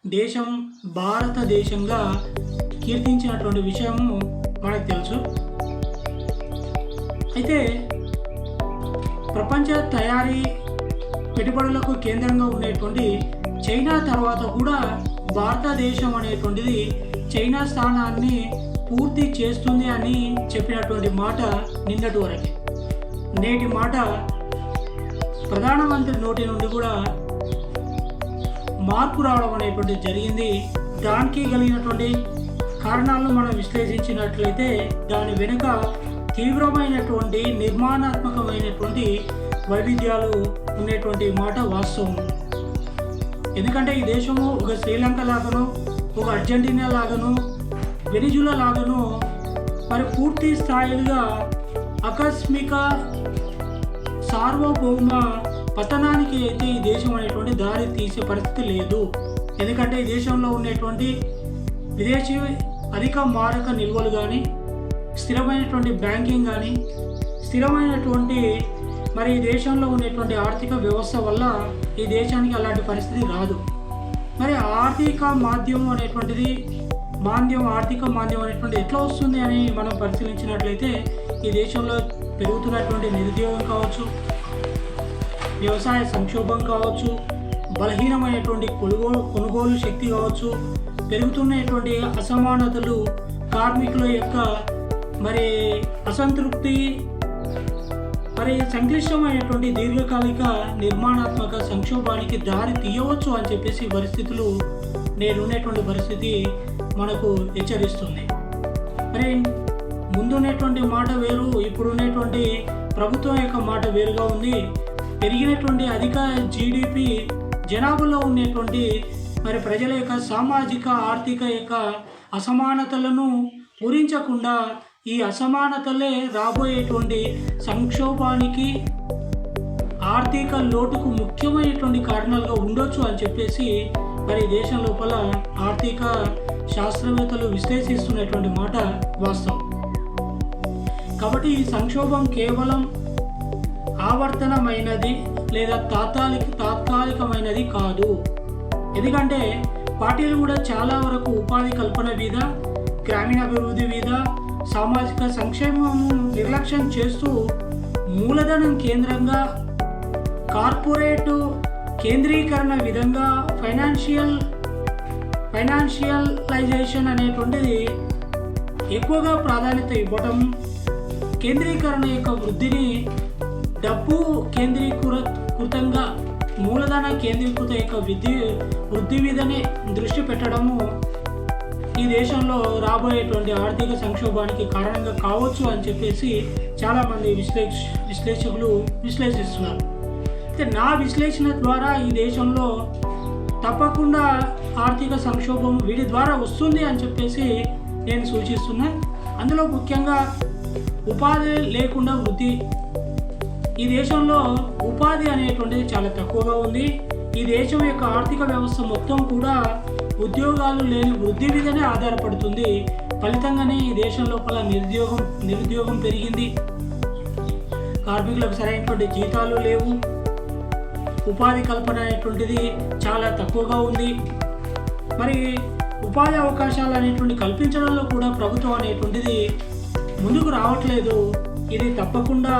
దేశం భారతదేశంగా కీర్తించినటువంటి విషయము మనకు తెలుసు. అయితే ప్రపంచ తయారీ పెట్టుబడులకు కేంద్రంగా ఉండేటువంటి చైనా తర్వాత కూడా భారతదేశం అనేటువంటిది చైనా స్థానాన్ని పూర్తి చేస్తుంది అని చెప్పినటువంటి మాట నిన్నటి వరకే. నేటి మాట ప్రధానమంత్రి నోటి నుండి కూడా మార్పు రావడం అనేటువంటిది జరిగింది. దానికి కలిగినటువంటి కారణాలను మనం విశ్లేషించినట్లయితే దాని వెనుక తీవ్రమైనటువంటి నిర్మాణాత్మకమైనటువంటి వైవిధ్యాలు ఉండేటువంటి మాట వాస్తవం. ఎందుకంటే ఈ దేశము ఒక శ్రీలంక లాగాను, ఒక అర్జెంటీనా లాగాను, వెనిజులా లాగాను మరి పూర్తి స్థాయిగా ఆకస్మిక సార్వభౌమ పతనానికి అయితే ఈ దేశం అనేటువంటి దారి తీసే పరిస్థితి లేదు. ఎందుకంటే ఈ దేశంలో ఉండేటువంటి విదేశీ అధిక మారక నిల్వలు కానీ, స్థిరమైనటువంటి బ్యాంకింగ్ కానీ, స్థిరమైనటువంటి మరి ఈ దేశంలో ఉండేటువంటి ఆర్థిక వ్యవస్థ వల్ల ఈ దేశానికి అలాంటి పరిస్థితి రాదు. మరి ఆర్థిక మాంద్యం అనేటువంటిది ఆర్థిక మాంద్యం అనేటువంటిది ఎట్లా వస్తుంది అని మనం పరిశీలించినట్లయితే ఈ దేశంలో పెరుగుతున్నటువంటి నిరుద్యోగం కావచ్చు, వ్యవసాయ సంక్షోభం కావచ్చు, బలహీనమైనటువంటి కొనుగోలు శక్తి కావచ్చు, పెరుగుతున్నటువంటి అసమానతలు, కార్మికుల యొక్క మరి అసంతృప్తి, మరి సంక్లిష్టమైనటువంటి దీర్ఘకాలిక నిర్మాణాత్మక సంక్షోభానికి దారి తీయవచ్చు అని చెప్పేసి పరిస్థితులు నేడున్నటువంటి పరిస్థితి మనకు హెచ్చరిస్తుంది. మరి ముందున్నటువంటి మాట వేరు, ఇప్పుడున్నటువంటి ప్రభుత్వం యొక్క మాట వేరుగా ఉంది. పెరిగినటువంటి అధిక జీడిపి, జనాభాలో ఉండేటువంటి మరి ప్రజల యొక్క సామాజిక ఆర్థిక యొక్క అసమానతలను పూరించకుండా ఈ అసమానతలే రాబోయేటువంటి సంక్షోభానికి, ఆర్థిక లోటుకు ముఖ్యమైనటువంటి కారణాలుగా ఉండొచ్చు అని చెప్పేసి మరి దేశం లోపల ఆర్థిక శాస్త్రవేత్తలు విశ్లేషిస్తున్నటువంటి మాట వాస్తవం. కాబట్టి ఈ సంక్షోభం కేవలం ఆవర్తనమైనది లేదా తాత్కాలికమైనది కాదు. ఎందుకంటే పార్టీలు కూడా చాలా వరకు ఉపాధి కల్పన మీద, గ్రామీణాభివృద్ధి మీద, సామాజిక సంక్షేమం నిర్లక్ష్యం చేస్తూ మూలధనం కేంద్రంగా, కార్పొరేటు కేంద్రీకరణ విధంగా ఫైనాన్షియలైజేషన్ అనేటువంటిది ఎక్కువగా ప్రాధాన్యత ఇవ్వటం, కేంద్రీకరణ యొక్క వృద్ధిని డబ్బు కేంద్రీకృతంగా మూలధన కేంద్రీకృత యొక్క వృద్ధి మీదనే దృష్టి పెట్టడము ఈ దేశంలో రాబోయేటువంటి ఆర్థిక సంక్షోభానికి కారణంగా కావచ్చు అని చెప్పేసి చాలామంది విశ్లేషకులు విశ్లేషిస్తున్నారు. అయితే నా విశ్లేషణ ద్వారా ఈ దేశంలో తప్పకుండా ఆర్థిక సంక్షోభం వీటి ద్వారా వస్తుంది అని చెప్పేసి నేను సూచిస్తున్నా. అందులో ముఖ్యంగా ఉపాధి లేకుండా వృద్ధి. ఈ దేశంలో ఉపాధి అనేటువంటిది చాలా తక్కువగా ఉంది. ఈ దేశం యొక్క ఆర్థిక వ్యవస్థ మొత్తం కూడా ఉద్యోగాలు లేని వృద్ధి మీదనే ఆధారపడుతుంది. ఫలితంగానే ఈ దేశం లోపల నిరుద్యోగం పెరిగింది. కార్మికులకు సరైనటువంటి జీతాలు లేవు. ఉపాధి కల్పన అనేటువంటిది చాలా తక్కువగా ఉంది. మరి ఉపాధి అవకాశాలు అనేటువంటి కల్పించడంలో కూడా ప్రభుత్వం అనేటువంటిది ముందుకు రావట్లేదు. ఇది తప్పకుండా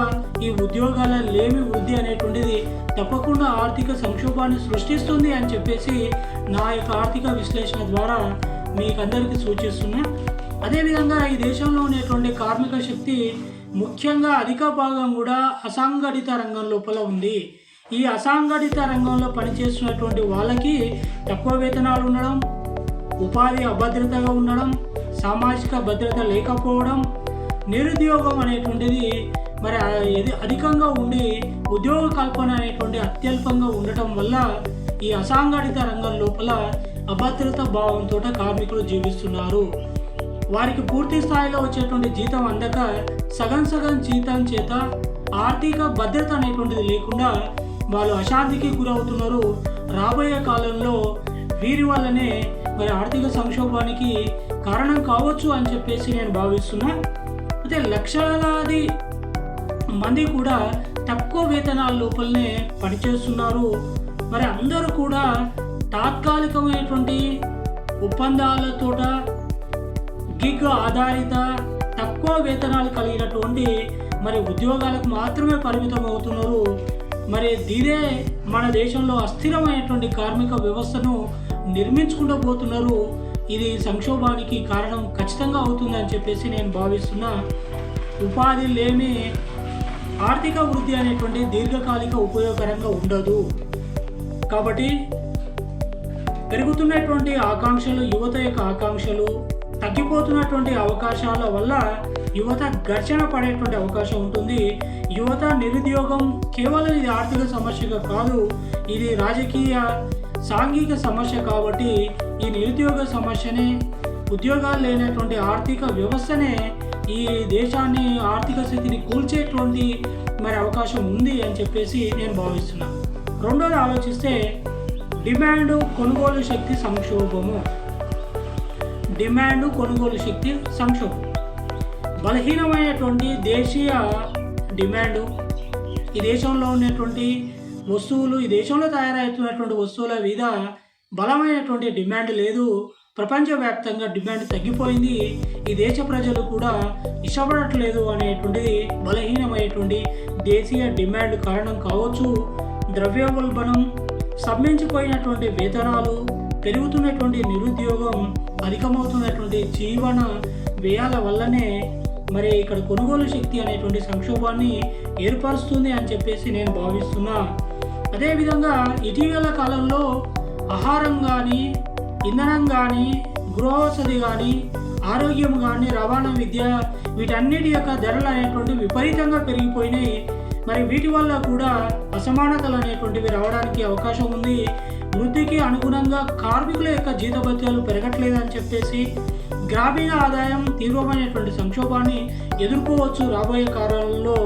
ఈ ఉద్యోగాల లేమి వృద్ధి అనేటువంటిది తప్పకుండా ఆర్థిక సంక్షోభాన్ని సృష్టిస్తుంది అని చెప్పేసి నా యొక్క ఆర్థిక విశ్లేషణ ద్వారా మీకందరికీ సూచిస్తున్నా. అదేవిధంగా ఈ దేశంలో ఉండేటువంటి కార్మిక శక్తి ముఖ్యంగా అధిక భాగం కూడా అసంఘటిత రంగం లోపల ఉంది. ఈ అసంఘటిత రంగంలో పనిచేస్తున్నటువంటి వాళ్ళకి తక్కువ వేతనాలు ఉండడం, ఉపాధి అభద్రతగా ఉండడం, సామాజిక భద్రత లేకపోవడం, నిరుద్యోగం అనేటువంటిది మరి అధికంగా ఉండి ఉద్యోగ కల్పన అనేటువంటి అత్యల్పంగా ఉండటం వల్ల ఈ అసంఘటిత రంగం లోపల అభద్రత భావంతో కార్మికులు జీవిస్తున్నారు. వారికి పూర్తి స్థాయిలో వచ్చేటువంటి జీతం అందక సగం జీతం చేత ఆర్థిక భద్రత అనేటువంటిది లేకుండా వాళ్ళు అశాంతికి గురవుతున్నారు. రాబోయే కాలంలో వీరి వల్లనే మరి ఆర్థిక సంక్షోభానికి కారణం కావచ్చు అని చెప్పేసి నేను భావిస్తున్నా. అయితే లక్షలాది మంది కూడా తక్కువ వేతనాల లోపలనే పనిచేస్తున్నారు. మరి అందరూ కూడా తాత్కాలికమైన అనేటువంటి ఒప్పందాలతోట గిగ్ ఆధారిత తక్కువ వేతనాలు కలిగినటువంటి మరి ఉద్యోగాలకు మాత్రమే పరిమితం అవుతున్నారు. మరి ఇదే మన దేశంలో అస్థిరమైనటువంటి కార్మిక వ్యవస్థను నిర్మించుకుంటూ పోతున్నారు. ఇది సంక్షోభానికి కారణం ఖచ్చితంగా అవుతుందని చెప్పేసి నేను భావిస్తున్నా. ఉపాధి లేని ఆర్థిక వృద్ధి అనేటువంటి దీర్ఘకాలిక ఉపయోగకరంగా ఉండదు. కాబట్టి పెరుగుతున్నటువంటి ఆకాంక్షలు, యువత యొక్క ఆకాంక్షలు, తగ్గిపోతున్నటువంటి అవకాశాల వల్ల యువత ఘర్షణ పడేటువంటి అవకాశం ఉంటుంది. యువత నిరుద్యోగం కేవలం ఇది ఆర్థిక సమస్యగా కాదు, ఇది రాజకీయ సాంఘిక సమస్య. కాబట్టి ఈ నిరుద్యోగ సమస్యనే, ఉద్యోగాలు లేనటువంటి ఆర్థిక వ్యవస్థనే ఈ దేశాన్ని ఆర్థిక స్థితిని కూల్చేటువంటి మరి అవకాశం ఉంది అని చెప్పేసి నేను భావిస్తున్నా. రెండోది ఆలోచిస్తే డిమాండ్ కొనుగోలు శక్తి సంక్షోభము. డిమాండ్ కొనుగోలు శక్తి సంక్షోభం, బలహీనమైనటువంటి దేశీయ డిమాండు, ఈ దేశంలో ఉన్నటువంటి వస్తువులు, ఈ దేశంలో తయారవుతున్నటువంటి వస్తువుల మీద బలమైనటువంటి డిమాండ్ లేదు. ప్రపంచవ్యాప్తంగా డిమాండ్ తగ్గిపోయింది. ఈ దేశ ప్రజలు కూడా ఇష్టపడట్లేదు అనేటువంటిది బలహీనమైనటువంటి దేశీయ డిమాండ్ కారణం కావచ్చు. ద్రవ్యోల్బణం, స్తంభించిపోయినటువంటి వేతనాలు, పెరుగుతున్నటువంటి నిరుద్యోగం, అధికమవుతున్నటువంటి జీవన వ్యయాల వల్లనే మరి ఇక్కడ కొనుగోలు శక్తి అనేటువంటి సంక్షోభాన్ని ఏర్పరుస్తుంది అని చెప్పేసి నేను భావిస్తున్నా. అదేవిధంగా ఇటీవల కాలంలో ఆహారం కానీ, ఇంధనం కానీ, గృహవసతి కానీ, ఆరోగ్యం కానీ, రవాణా, విద్య, వీటన్నిటి యొక్క ధరలు అనేటువంటి విపరీతంగా పెరిగిపోయినాయి. మరి వీటి వల్ల కూడా అసమానతలు అనేటువంటివి రావడానికి అవకాశం ఉంది. వృద్ధికి అనుగుణంగా కార్మికుల యొక్క జీతభత్యాలు పెరగట్లేదని చెప్పేసి గ్రామీణ ఆదాయం తీవ్రమైనటువంటి సంక్షోభాన్ని ఎదుర్కోవచ్చు రాబోయే కాలంలో.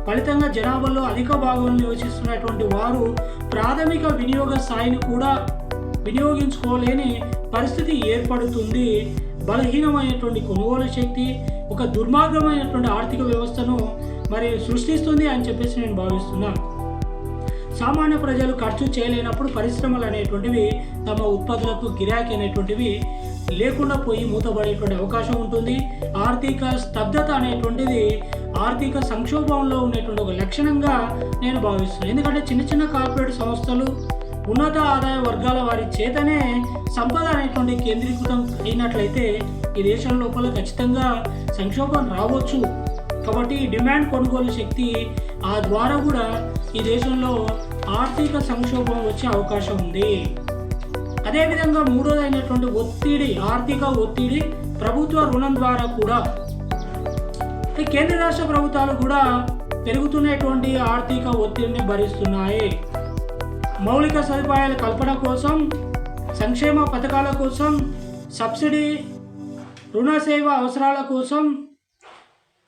ఫలితంగా జనాభాలో అధిక భాగం నివసిస్తున్నటువంటి వారు ప్రాథమిక వినియోగ స్థాయిని కూడా వినియోగించుకోలేని పరిస్థితి ఏర్పడుతుంది. బలహీనమైనటువంటి కొనుగోలు శక్తి ఒక దుర్మార్గమైనటువంటి ఆర్థిక వ్యవస్థను మరి సృష్టిస్తుంది అని చెప్పేసి నేను భావిస్తున్నా. సామాన్య ప్రజలు ఖర్చు చేయలేనప్పుడు పరిశ్రమలు అనేటువంటివి తమ ఉత్పత్తులకు గిరాకీ అనేటువంటివి లేకుండా పోయి మూతపడేటువంటి అవకాశం ఉంటుంది. ఆర్థిక స్తబ్దత అనేటువంటిది ఆర్థిక సంక్షోభంలో ఉన్నటువంటి ఒక లక్షణంగా నేను భావిస్తున్నాను. ఎందుకంటే చిన్న చిన్న కార్పొరేట్ సంస్థలు, ఉన్నత ఆదాయ వర్గాల వారి చేతనే సంపద అనేటువంటి కేంద్రీకృతం అయినట్లయితే ఈ దేశం లోపల ఖచ్చితంగా సంక్షోభం రావచ్చు. కాబట్టి డిమాండ్ కొనుగోలు శక్తి ఆ ద్వారా కూడా ఈ దేశంలో ఆర్థిక సంక్షోభం వచ్చే అవకాశం ఉంది. అదేవిధంగా మూడోదైనటువంటి ఒత్తిడి, ఆర్థిక ఒత్తిడి ప్రభుత్వ రుణం ద్వారా కూడా కేంద్ర రాష్ట్ర ప్రభుత్వాలు కూడా పెరుగుతున్నటువంటి ఆర్థిక ఒత్తిడిని భరిస్తున్నాయి. మౌలిక సదుపాయాల కల్పన కోసం, సంక్షేమ పథకాల కోసం, సబ్సిడీ రుణ సేవ అవసరాల కోసం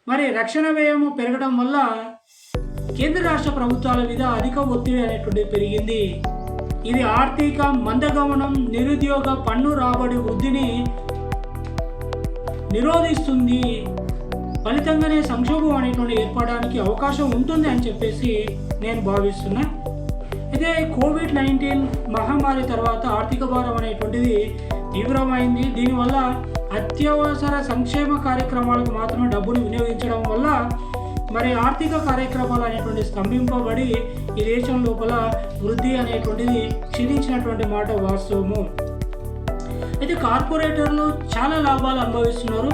మరి రక్షణ వ్యయము పెరగడం వల్ల కేంద్ర రాష్ట్ర ప్రభుత్వాల మీద అధిక ఒత్తిడి అనేటువంటిది పెరిగింది. ఇది ఆర్థిక మందగమనం, నిరుద్యోగ, పన్ను రాబడి వృద్ధిని నిరోధిస్తుంది. ఫలితంగానే సంక్షోభం అనేటువంటి ఏర్పడడానికి అవకాశం ఉంటుంది అని చెప్పేసి నేను భావిస్తున్నా. అయితే కోవిడ్-19 మహమ్మారి తర్వాత ఆర్థిక భారం అనేటువంటిది తీవ్రమైంది. దీనివల్ల అత్యవసర సంక్షేమ కార్యక్రమాలకు మాత్రమే డబ్బును వినియోగించడం వల్ల మరి ఆర్థిక కార్యక్రమాలు అనేటువంటి స్తంభింపబడి ఈ దేశం లోపల వృద్ధి అనేటువంటిది క్షీణించినటువంటి మాట వాస్తవము. అయితే కార్పొరేటర్లు చాలా లాభాలు అనుభవిస్తున్నారు.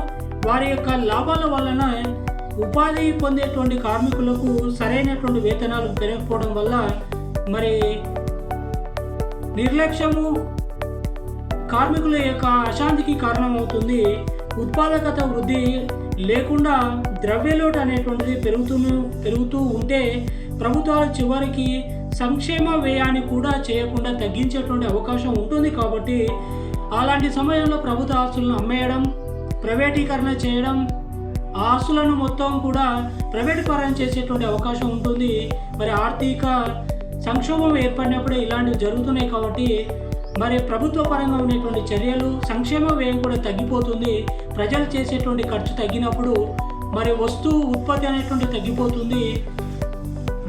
వారి యొక్క లాభాల వలన ఉపాధి పొందేటువంటి కార్మికులకు సరైనటువంటి వేతనాలు పెరగకపోవడం వల్ల మరి నిర్లక్ష్యము కార్మికుల యొక్క అశాంతికి కారణమవుతుంది. ఉత్పాదకత వృద్ధి లేకుండా ద్రవ్యలోటు అనేటువంటిది పెరుగుతూ ఉంటే ప్రభుత్వాలు చివరికి సంక్షేమ వ్యయాన్ని కూడా చేయకుండా తగ్గించేటువంటి అవకాశం ఉంటుంది. కాబట్టి అలాంటి సమయంలో ప్రభుత్వ ఆస్తులను అమ్మేయడం, ప్రైవేటీకరణ చేయడం, ఆ ఆస్తులను మొత్తం కూడా ప్రైవేటీకరణ చేసేటువంటి అవకాశం ఉంటుంది. మరి ఆర్థిక సంక్షోభం ఏర్పడినప్పుడే ఇలాంటివి జరుగుతున్నాయి. కాబట్టి మరి ప్రభుత్వ పరంగా ఉన్నటువంటి చర్యలు, సంక్షేమ వ్యయం కూడా తగ్గిపోతుంది. ప్రజలు చేసేటువంటి ఖర్చు తగ్గినప్పుడు మరి వస్తువు ఉత్పత్తి అనేటువంటి తగ్గిపోతుంది.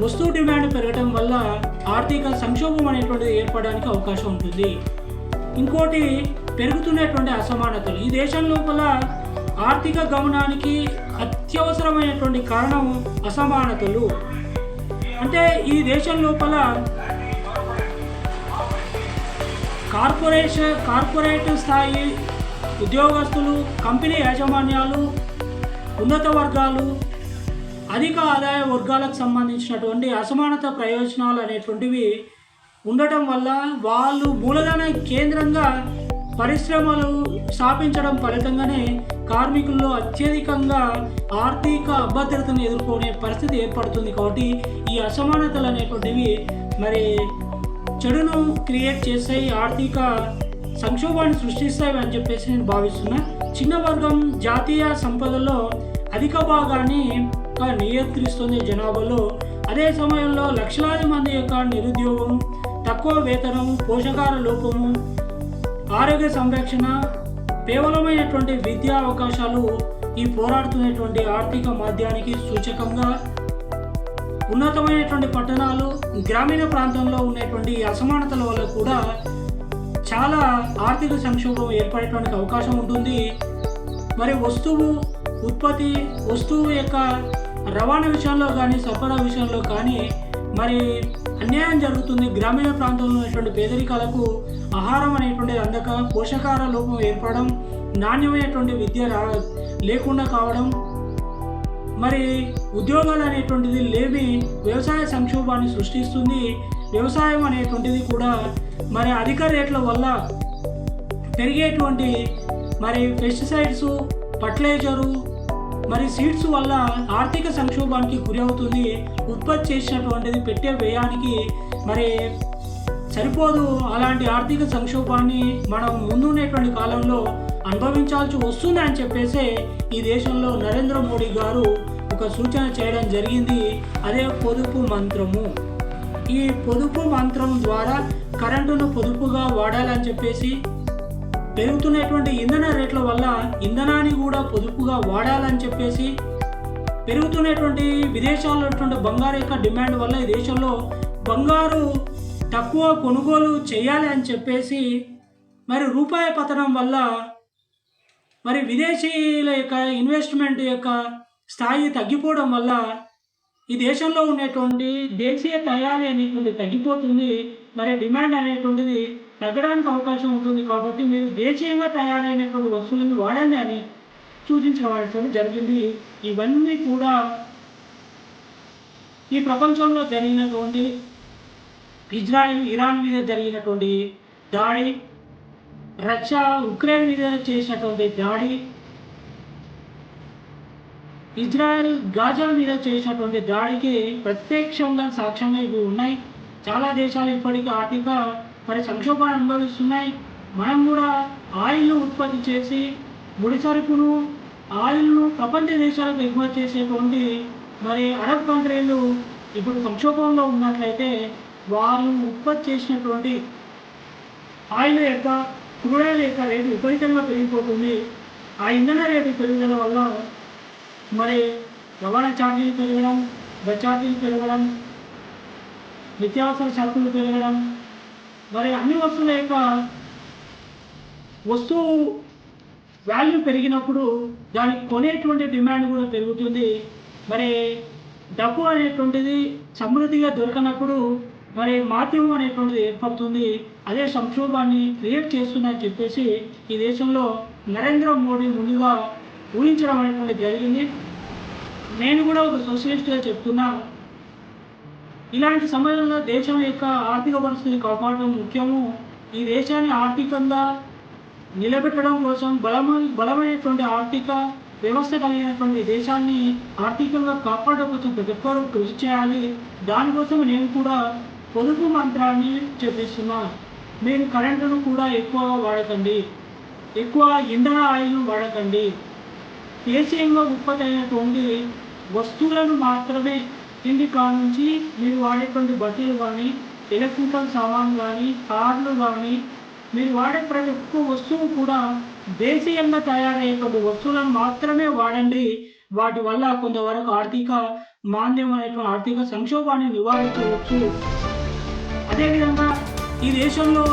వస్తువు డిమాండ్ పెరగడం వల్ల ఆర్థిక సంక్షోభం అనేటువంటిది ఏర్పడడానికి అవకాశం ఉంటుంది. ఇంకోటి పెరుగుతున్నటువంటి అసమానతలు. ఈ దేశం లోపల ఆర్థిక గమనానికి అత్యవసరమైనటువంటి కారణం అసమానతలు. అంటే ఈ దేశం లోపల కార్పొరేట్ స్థాయి ఉద్యోగస్తులు, కంపెనీ యాజమాన్యాలు, ఉన్నత వర్గాలు, అధిక ఆదాయ వర్గాలకు సంబంధించినటువంటి అసమానత ప్రయోజనాలు అనేటువంటివి ఉండటం వల్ల వాళ్ళు మూలధన కేంద్రంగా పరిశ్రమలు స్థాపించడం ఫలితంగానే కార్మికుల్లో అత్యధికంగా ఆర్థిక అభద్రతను ఎదుర్కొనే పరిస్థితి ఏర్పడుతుంది. కాబట్టి ఈ అసమానతలు అనేటువంటివి మరి చెడును క్రియేట్ చేస్తాయి, ఆర్థిక సంక్షోభాన్ని సృష్టిస్తాయి అని చెప్పేసి నేను భావిస్తున్నా. చిన్న వర్గం జాతీయ సంపదలో అధిక భాగాన్ని నియంత్రిస్తుంది జనాభాలో. అదే సమయంలో లక్షలాది మంది యొక్క నిరుద్యోగం, తక్కువ వేతనం, పోషకాహార లోపము, ఆరోగ్య సంరక్షణ, కేవలమైనటువంటి విద్యా అవకాశాలు ఈ పోరాడుతున్నటువంటి ఆర్థిక మాధ్యానికి సూచకంగా ఉన్నతమైనటువంటి పట్టణాలు, గ్రామీణ ప్రాంతంలో ఉన్నటువంటి అసమానతల వల్ల కూడా చాలా ఆర్థిక సంక్షోభం ఏర్పడేటువంటి అవకాశం ఉంటుంది. మరి వస్తువు ఉత్పత్తి, వస్తువు యొక్క రవాణా విషయంలో కానీ సరఫరా విషయంలో కానీ మరి అన్యాయం జరుగుతుంది. గ్రామీణ ప్రాంతంలో ఉన్నటువంటి పేదరికాలకు ఆహారం అనేటువంటిది అందక, పోషకాహార లోపం ఏర్పడడం, నాణ్యమైనటువంటి విద్య లేకుండా కావడం, మరి ఉద్యోగాలు అనేటువంటిది లేవి వ్యవసాయ సంక్షోభాన్ని సృష్టిస్తుంది. వ్యవసాయం అనేటువంటిది కూడా మరి అధిక రేట్ల వల్ల పెరిగేటువంటి మరి పెస్టిసైడ్స్, ఫర్టిలైజరు, మరి సీడ్స్ వల్ల ఆర్థిక సంక్షోభానికి గురి అవుతుంది. ఉత్పత్తి చేసినటువంటిది పెట్టే వ్యయానికి మరి సరిపోదు. అలాంటి ఆర్థిక సంక్షోభాన్ని మనం ముందున్నటువంటి కాలంలో అనుభవించాల్సి వస్తుంది అని చెప్పేసి ఈ దేశంలో నరేంద్ర మోడీ గారు ఒక సూచన చేయడం జరిగింది. అదే పొదుపు మంత్రము. ఈ పొదుపు మంత్రం ద్వారా కరెంటును పొదుపుగా వాడాలని చెప్పేసి, పెరుగుతున్నటువంటి ఇంధన రేట్ల వల్ల ఇంధనాన్ని కూడా పొదుపుగా వాడాలని చెప్పేసి, పెరుగుతున్నటువంటి విదేశాల్లో బంగారు యొక్క డిమాండ్ వల్ల ఈ దేశంలో బంగారు తక్కువ కొనుగోలు చేయాలి అని చెప్పేసి, మరి రూపాయి పతనం వల్ల మరి విదేశీయుల యొక్క ఇన్వెస్ట్మెంట్ యొక్క స్థాయి తగ్గిపోవడం వల్ల ఈ దేశంలో ఉన్నటువంటి దేశీయ తయారీ అనేటువంటి తగ్గిపోతుంది. మరి డిమాండ్ అనేటువంటిది తగ్గడానికి అవకాశం ఉంటుంది. కాబట్టి మీరు దేశీయంగా తయారైనటువంటి వస్తువులను వాడండి అని సూచించడం జరిగింది. ఇవన్నీ కూడా ఈ ప్రపంచంలో జరిగినటువంటి ఇజ్రాయిల్, ఇరాన్ మీద జరిగినటువంటి దాడి, రష్యా ఉక్రెయిన్ మీద చేసినటువంటి దాడి, ఇజ్రాయెల్ గాజా మీద చేసినటువంటి దాడికి ప్రత్యక్షంగా సాక్ష్యంగా ఇవి ఉన్నాయి. చాలా దేశాలు ఇప్పటికీ ఆర్థిక మరి సంక్షోభాన్ని అనుభవిస్తున్నాయి. మనం కూడా ఆయిల్ను ఉత్పత్తి చేసి ముడి సరుకును, ఆయిల్ను ప్రపంచ దేశాలకు ఎగుమతి చేసేటువంటి మరి అరబ్ కంట్రీలు ఇప్పుడు సంక్షోభంలో ఉన్నట్లయితే వాళ్ళు ఉత్పత్తి చేసినటువంటి ఆయిల్ యొక్క, క్రూడ్ ఆయిల్ యొక్క రేటు విపరీతంగా పెరిగిపోతుంది. ఆ ఇంధన రేటు పెరుగుదల వల్ల మరి రవాణా ఛార్జీలు పెరగడం, బస్ ఛార్జీలు పెరగడం, నిత్యావసర సరుకులు పెరగడం, మరి అన్ని వస్తువుల యొక్క వస్తువు వాల్యూ పెరిగినప్పుడు దానికి కొనేటువంటి డిమాండ్ కూడా పెరుగుతుంది. మరి డబ్బు అనేటువంటిది సమృద్ధిగా దొరకనప్పుడు మరి మాధ్యమం అనేటువంటిది ఏర్పడుతుంది. అదే సంక్షోభాన్ని క్రియేట్ చేస్తుందని చెప్పేసి ఈ దేశంలో నరేంద్ర మోడీ ముందుగా ఊహించడం అనేటువంటిది జరిగింది. నేను కూడా ఒక సోషలిస్ట్గా చెప్తున్నా, ఇలాంటి సమయంలో దేశం యొక్క ఆర్థిక పరిస్థితిని కాపాడడం ముఖ్యము. ఈ దేశాన్ని ఆర్థికంగా నిలబెట్టడం కోసం బలమైనటువంటి ఆర్థిక వ్యవస్థ కలిగినటువంటి దేశాన్ని ఆర్థికంగా కాపాడడం కోసం ప్రతి ఒక్కరూ కృషి చేయాలి. దానికోసం నేను కూడా పొదుపు మంత్రాన్ని చెప్పిస్తున్నా. మీరు కరెంటును కూడా ఎక్కువగా వాడకండి, ఎక్కువ ఇంధన ఆయిల్ను వాడకండి. దేశీయంగా ఉత్పత్తి అయినటువంటి వస్తువులను మాత్రమే, ఇంటి నుంచి మీరు వాడేటువంటి బట్టలు కానీ, ఎలక్ట్రికల్ సామాన్లు కానీ, కార్లు కానీ, మీరు వాడే ప్రతి ఒక్క వస్తువు కూడా దేశీయంగా తయారయ్యేటువంటి వస్తువులను మాత్రమే వాడండి. వాటి వల్ల కొంతవరకు ఆర్థిక మాంద్యం అనేటువంటి ఆర్థిక సంక్షోభాన్ని నివారించవచ్చు. అదేవిధంగా ఈ దేశంలో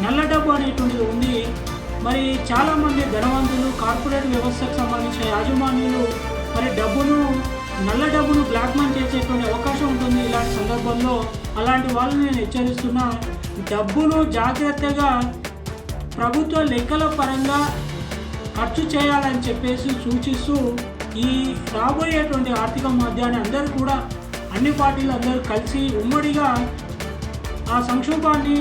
నల్ల డబ్బు అనేటువంటిది ఉంది. మరి చాలామంది ధనవంతులు, కార్పొరేట్ వ్యవస్థకు సంబంధించిన యాజమాన్యులు మరి నల్ల డబ్బును బ్లాక్ మనీ చేసేటువంటి అవకాశం ఉంటుంది. ఇలాంటి సందర్భంలో అలాంటి వాళ్ళని నేను హెచ్చరిస్తున్నా, డబ్బును జాగ్రత్తగా ప్రభుత్వ లెక్కల పరంగా ఖర్చు చేయాలని చెప్పేసి సూచిస్తూ, ఈ రాబోయేటువంటి ఆర్థిక మాధ్యాన్ని అందరూ కూడా అన్ని పార్టీలు అందరూ కలిసి ఉమ్మడిగా ఆ సంక్షోభాన్ని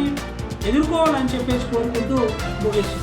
ఎదుర్కోవాలని చెప్పేసి కోరుకుంటూ ముగిస్తుంది.